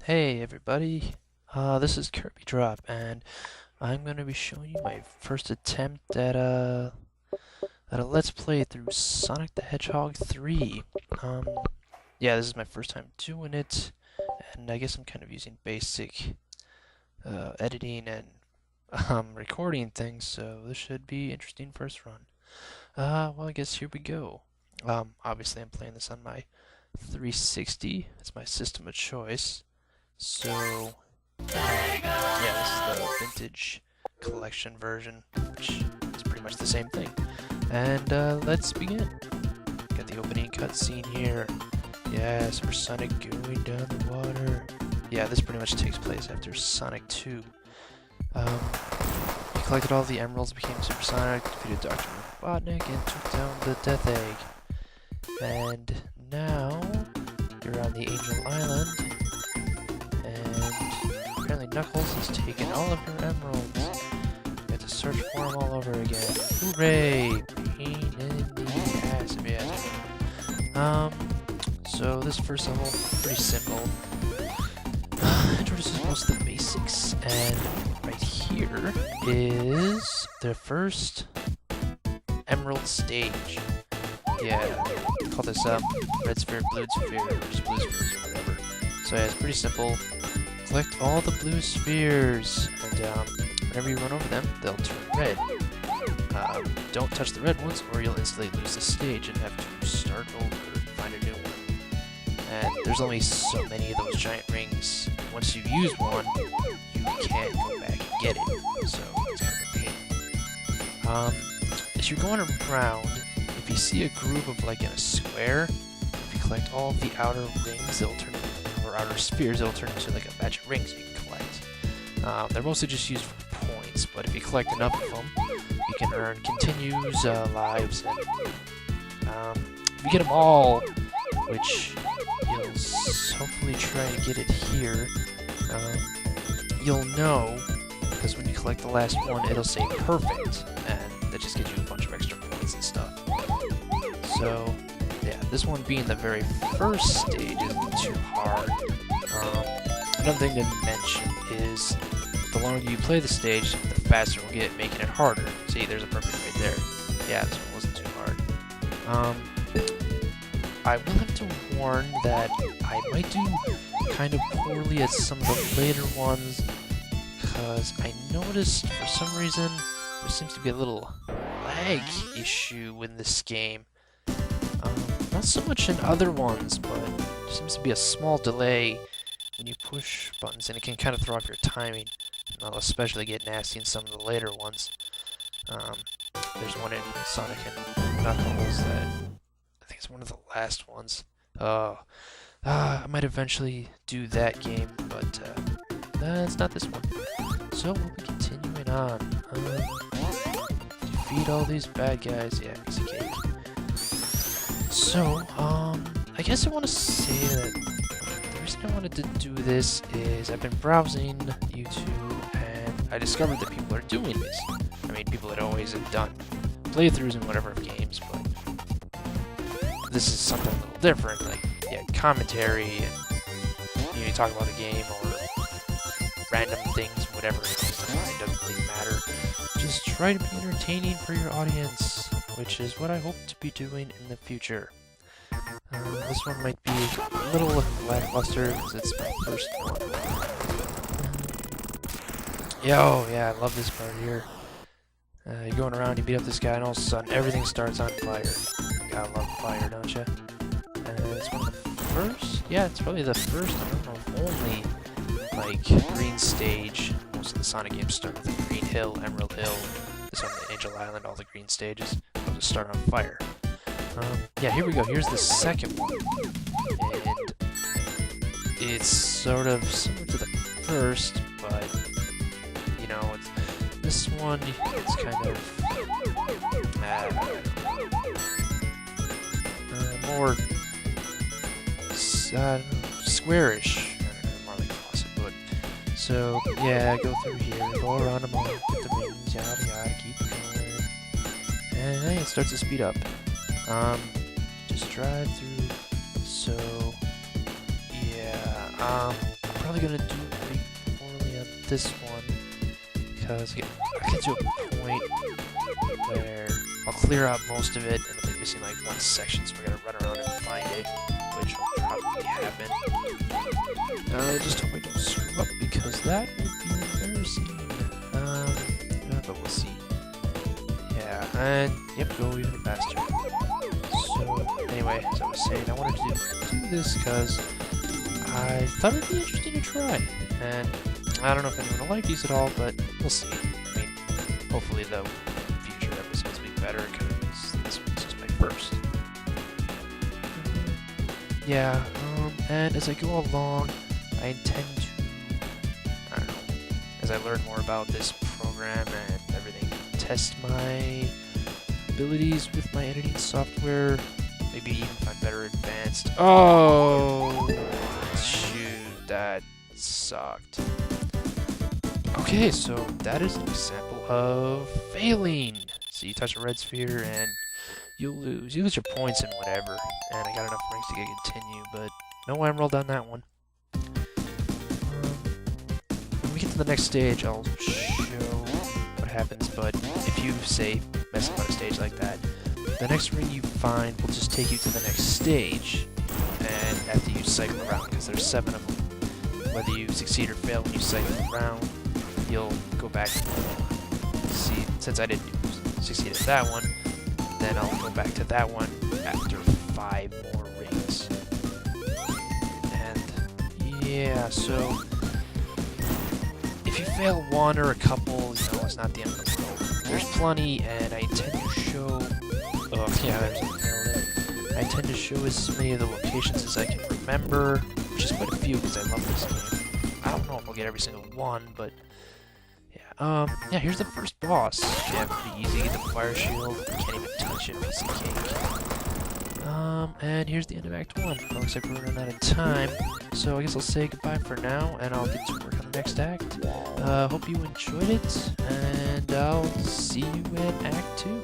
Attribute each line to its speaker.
Speaker 1: Hey everybody, this is Kirby Drop, and I'm going to be showing you my first attempt at a Let's Play through Sonic the Hedgehog 3. Yeah, this is my first time doing it, and I guess I'm kind of using basic editing and recording things, so this should be interesting first run. Well, I guess here we go. Obviously I'm playing this on my 360. It's my system of choice. So, yeah, this is the vintage collection version, which is pretty much the same thing. And let's begin. Got the opening cutscene here. Yes, for Sonic going down the water. Yeah, this pretty much takes place after Sonic 2. He collected all the emeralds, became Super Sonic, defeated Dr. Robotnik, and took down the Death Egg. And now, you're on the Angel Island. Apparently Knuckles has taken all of your emeralds. You have to search for them all over again. Hooray! Pain in the ass if you ask me. So this first level, pretty simple. Introduces most of the basics, and right here is the first emerald stage. Yeah, call this red sphere, blue sphere, or just blue spheres or whatever. So yeah, it's pretty simple. Collect all the blue spheres, and whenever you run over them, they'll turn red. Don't touch the red ones, or you'll instantly lose the stage and have to start over and find a new one. And there's only so many of those giant rings. Once you've used one, you can't go back and get it, so it's kind of a pain. As you're going around, if you see a groove of like in a square, if you collect all of the outer rings, they'll turn outer spheres, it'll turn into like a batch of rings you can collect. They're mostly just used for points, but if you collect enough of them, you can earn continues, lives, and if you get them all, which you'll hopefully try to get it here, you'll know, because when you collect the last one, it'll say perfect, and that just gives you a bunch of extra points and stuff. So, yeah, this one being the very first stage isn't too hard. Another thing to mention is the longer you play the stage, the faster we'll get making it harder. See, there's a perfect right there. Yeah, this one wasn't too hard. I will have to warn that I might do kind of poorly at some of the later ones, because I noticed for some reason there seems to be a little lag issue in this game. Not so much in other ones, but there seems to be a small delay when you push buttons, and it can kind of throw off your timing. And that'll especially get nasty in some of the later ones. There's one in Sonic and Knuckles that I think is one of the last ones. I might eventually do that game, but it's not this one. So we'll be continuing on. Defeat all these bad guys. Yeah, piece of cake. So, I guess I want to say that the reason I wanted to do this is I've been browsing YouTube and I discovered that people are doing this. I mean, people that always have done playthroughs and whatever of games, but this is something a little different, like, yeah, commentary and, you talk about the game or random things, whatever it comes to mind, doesn't really matter. Just try to be entertaining for your audience, which is what I hope to be doing in the future. This one might be a little lackluster because it's my first one. Yeah, I love this part here. You're going around, you beat up this guy, and all of a sudden everything starts on fire. You gotta love fire, don't you? And it's one of the first? Yeah, it's probably the first, I don't know, only, like, green stage. Most of the Sonic games start with a green hill, Emerald Hill. This one, the Angel Island, all the green stages. They'll just start on fire. Yeah, here we go. Here's the second one. And it's sort of similar to the first, but, you know, this one, it's kind of, more, squarish. I don't know, more like but, so, yeah, go through here, go around them all, get the rings, yada yada, keep going. And then it starts to speed up. Just drive through, so, yeah, probably gonna do pretty poorly on this one because I get to a point where I'll clear out most of it and I'll be missing like one section, so we're gonna run around and find it, which will probably happen. Just hope I don't screw up because that would be embarrassing. But we'll see. Yeah, and yep, go even faster. So anyway, as I was saying, I wanted to do this because I thought it'd be interesting to try, and I don't know if anyone will like these at all, but we'll see. I mean, hopefully the future episodes will be better, because this one's just my first. Yeah, and as I go along, I intend to, I don't know, as I learn more about this program and everything, test my abilities with my editing software, maybe even find better advanced. Oh, shoot, that sucked. Okay, so that is an example of failing. So you touch a red sphere and you'll lose. You lose your points and whatever. And I got enough ranks to get continue, but no emerald on that one. When we get to the next stage, I'll show what happens, but if you, say, mess up on a stage like that, the next ring you find will just take you to the next stage, and after you cycle around, because there's 7 of them, whether you succeed or fail when you cycle around, you'll go back and see, since I didn't succeed at that one, then I'll go back to that one after 5 more rings. And yeah, so if you fail one or a couple, you know, it's not the end of the world. There's plenty, and I intend to show... Oh, yeah, there's a fail there. I intend to show as many of the locations as I can remember, which is quite a few because I love this game. I don't know if I'll get every single one, but... yeah, here's the first boss. Yeah, pretty easy. Get the fire shield. Can't even touch it. Piece of cake. And here's the end of Act 1. Looks like we're running out of time. So I guess I'll say goodbye for now, and I'll get to work on the next act. Hope you enjoyed it, and I'll see you in Act 2.